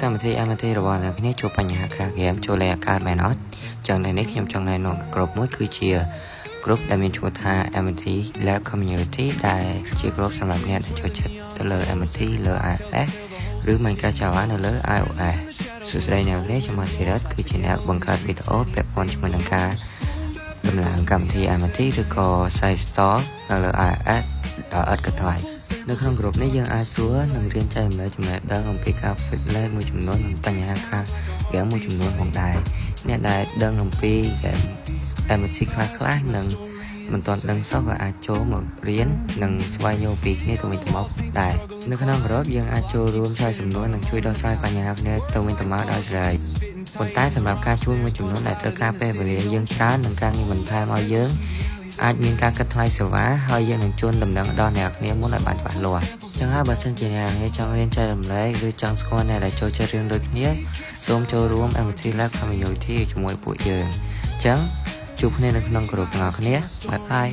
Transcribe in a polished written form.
កម្មវិធី MT របស់អ្នកគ្នាជួបបញ្ហាក្រាស់ហ្គេមចូលលេងអាកាសមែនអត់ចឹងនៅនេះខ្ញុំចង់ណែនាំក្រុមមួយគឺជាក្រុមដែលមានឈ្មោះថា MT Lab Community ដែលជាក្រុមសម្រាប់អ្នកដែលចូលចិត្តទៅលើ MT លើ iOS ឬ Minecraft Java នៅលើ iOS សួស្តីអ្នកនាងខ្ញុំមកទីរ៉ាត់គឺជាអ្នកបង្កើតវីដេអូពាក់ព័ន្ធជាមួយនឹងការដំឡើងកម្មវិធី MT ឬក៏ Site Store នៅលើ iOS ដោយឥតគិតថ្លៃនៅក្នុងក្រុមនេះយើងអាចសួរនិងរៀនចែករំលែកចំណេះដឹងអំពីការ fix lag មួយចំនួននិងបញ្ហាខ្លះហ្គេមមួយចំនួនផងដែរអ្នកដែលដឹងអំពីហ្គេម MT ខ្លះនិងមិនទាន់ដឹងសោះក៏អាចចូលមករៀននិងស្វែងយល់ពីគ្នាទៅវិញទៅមកដែរនៅក្នុងក្រុមយើងអាចចូលរួមឆ្លើយសំណួរនិងជួយដោះស្រាយបញ្ហាគ្នាទៅវិញទៅមកដោយសេរីប៉ុន្តែសម្រាប់ការជួយមួយចំនួនដែលត្រូវការពេលវេលាយើងច្រើននិងការងារបន្ថែមឲ្យយើងអាចមានការកាត់ថ្លៃសេវាហើយយើងនឹងជូនដំណឹងដល់អ្នកគ្នាមុនឲ្យបានច្បាស់លាស់ចឹងហើយបើសិនជាអ្នកនាងចង់រៀនចែករំលែកឬចង់ស្គាល់អ្នកដែលចូលចិត្តរៀនដូចគ្នាសូមចូលរួម MT Lab Community ជាមួយពួកយើងចឹងជួបគ្នានៅក្នុងក្រុមទាំងអស់គ្នាបាយបាយ